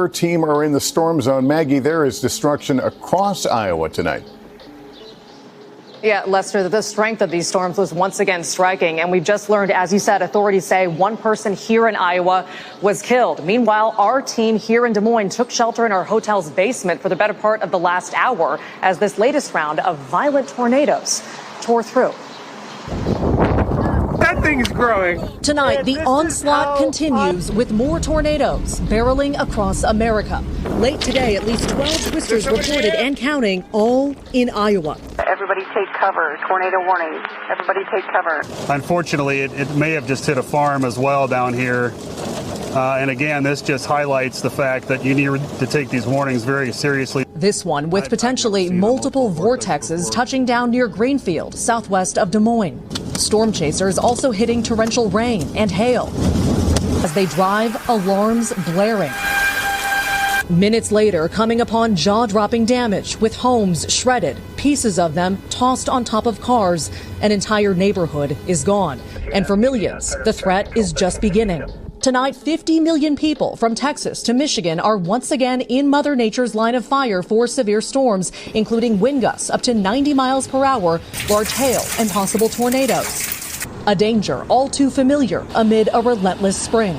your team are in the storm zone. Maggie, there is destruction across Iowa tonight. Yeah, Lester, the strength of these storms was once again striking. And we've just learned, as you said, authorities say one person here in Iowa was killed. Meanwhile, our team here in Des Moines took shelter in our hotel's basement for the better part of the last hour as this latest round of violent tornadoes tore through. That thing is growing. Tonight, the onslaught continues with more tornadoes barreling across America. Late today, at least 12 twisters reported and counting, all in Iowa. Everybody take cover. Tornado warning. Everybody take cover. Unfortunately, it may have just hit a farm as well down here. And again, this just highlights the fact that you need to take these warnings very seriously. This one with potentially multiple vortexes touching down near Greenfield, southwest of Des Moines. Storm chasers also hitting torrential rain and hail. As they drive, alarms blaring. Minutes later, coming upon jaw-dropping damage with homes shredded, pieces of them tossed on top of cars. An entire neighborhood is gone. And for millions, the threat is just beginning. Tonight, 50 million people from Texas to Michigan are once again in Mother Nature's line of fire for severe storms, including wind gusts up to 90 miles per hour, large hail, and possible tornadoes. A danger all too familiar amid a relentless spring.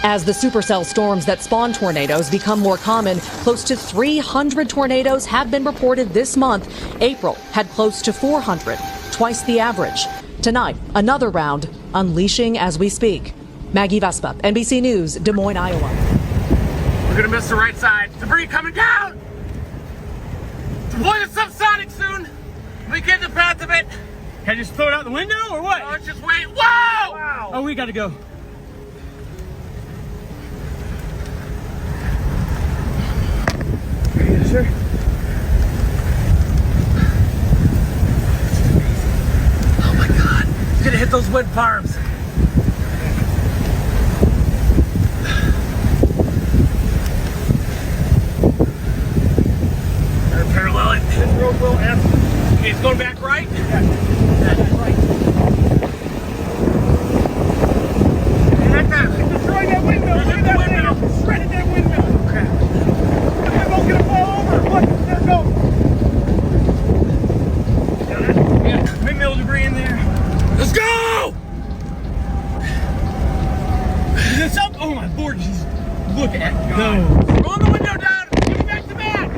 As the supercell storms that spawn tornadoes become more common, close to 300 tornadoes have been reported this month. April had close to 400, twice the average. Tonight, another round, unleashing as we speak. Maggie Vespa, NBC News, Des Moines, Iowa. We're gonna miss the right side. Debris coming down! Deploy the subsonic soon! We get the path of it! Can I just throw it out the window or what? No, just wait. Whoa! Wow. Oh, we gotta go. Yes, sir. Oh my God. It's gonna hit those wind farms. Parallel it. This road will end. Okay, it's going back right? Yeah. Back right. Like that. It's destroying that window. Look at that window. Shredded that window. Okay. The window's gonna fall over. Look, there it goes. Yeah, windmill debris in there. Let's go! Is this up? Oh my Lord, Jesus. Look at God. Roll the window down. Give it back to back.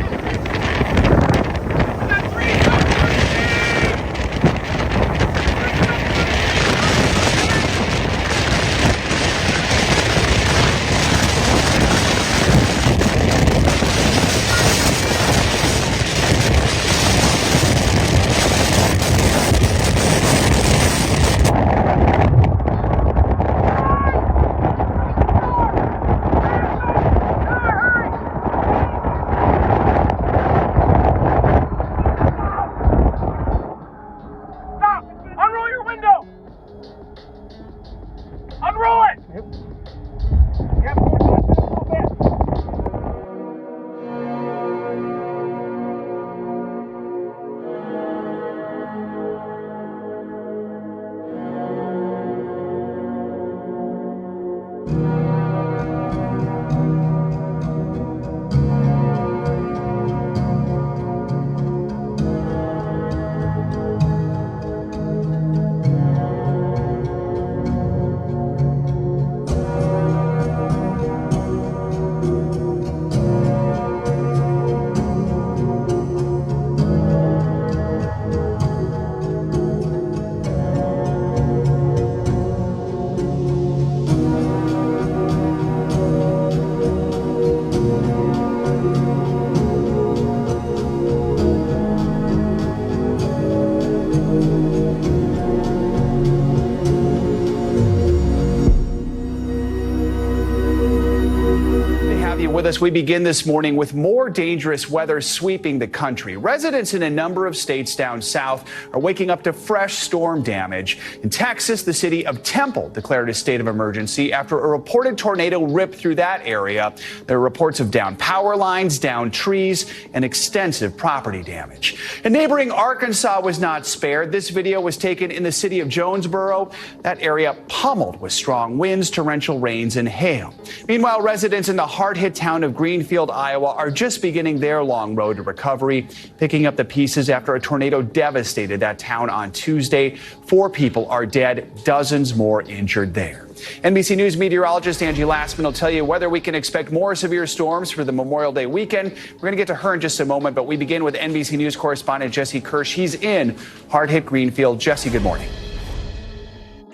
With us, we begin this morning with more dangerous weather sweeping the country. Residents in a number of states down south are waking up to fresh storm damage. In Texas, the city of Temple declared a state of emergency after a reported tornado ripped through that area. There are reports of downed power lines, downed trees, and extensive property damage. And neighboring Arkansas was not spared. This video was taken in the city of Jonesboro. That area pummeled with strong winds, torrential rains, and hail. Meanwhile, residents in the hard-hit town town of Greenfield, Iowa, are just beginning their long road to recovery, picking up the pieces after a tornado devastated that town on Tuesday. 4 people are dead, dozens more injured there. NBC News meteorologist Angie Lastman will tell you whether we can expect more severe storms for the Memorial Day weekend. We're going to get to her in just a moment, but we begin with NBC News correspondent Jesse Kirsch. He's in hard-hit Greenfield. Jesse, good morning.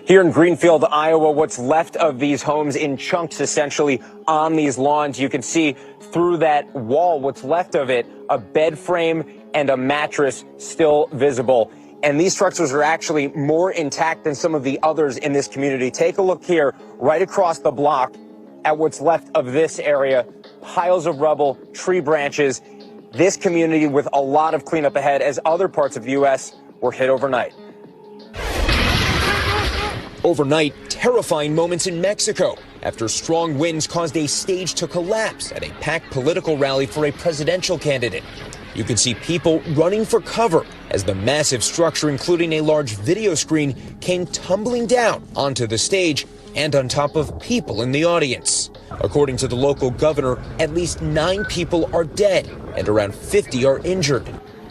Here in Greenfield, Iowa, what's left of these homes in chunks essentially on these lawns. You can see through that wall, what's left of it, a bed frame and a mattress still visible. And these structures are actually more intact than some of the others in this community. Take a look here, right across the block at what's left of this area. Piles of rubble, tree branches. This community with a lot of cleanup ahead as other parts of the U.S. were hit overnight. Overnight, terrifying moments in Mexico after strong winds caused a stage to collapse at a packed political rally for a presidential candidate. You can see people running for cover as the massive structure, including a large video screen, came tumbling down onto the stage and on top of people in the audience. According to the local governor, at least 9 people are dead and around 50 are injured.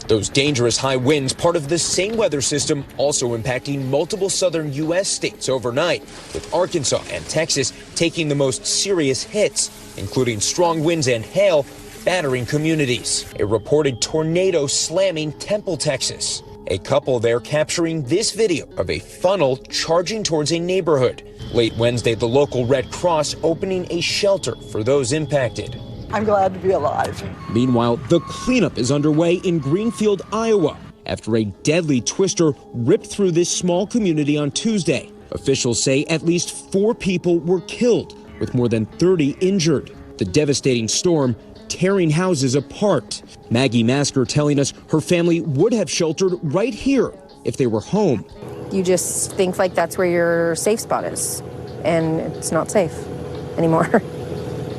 Those dangerous high winds, part of the same weather system, also impacting multiple southern U.S. states overnight, with Arkansas and Texas taking the most serious hits, including strong winds and hail battering communities. A reported tornado slamming Temple, Texas. A couple there capturing this video of a funnel charging towards a neighborhood. Late Wednesday, the local Red Cross opening a shelter for those impacted. I'm glad to be alive. Meanwhile, the cleanup is underway in Greenfield, Iowa, after a deadly twister ripped through this small community on Tuesday. Officials say at least 4 people were killed, with more than 30 injured. The devastating storm tearing houses apart. Maggie Masker telling us her family would have sheltered right here if they were home. You just think like that's where your safe spot is, and it's not safe anymore.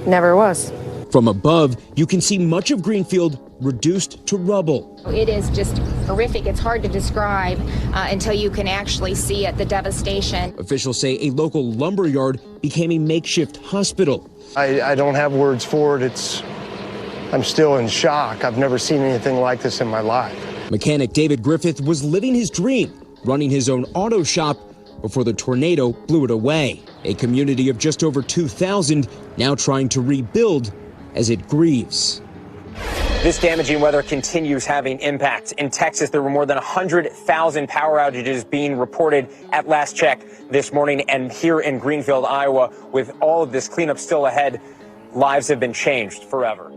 Never was. From above, you can see much of Greenfield reduced to rubble. It is just horrific. It's hard to describe until you can actually see it, the devastation. Officials say a local lumber yard became a makeshift hospital. I don't have words for it. I'm still in shock. I've never seen anything like this in my life. Mechanic David Griffith was living his dream, running his own auto shop, before the tornado blew it away. A community of just over 2,000 now trying to rebuild as it grieves. This damaging weather continues having impacts. In Texas, there were more than 100,000 power outages being reported at last check this morning. And here in Greenfield, Iowa, with all of this cleanup still ahead, lives have been changed forever.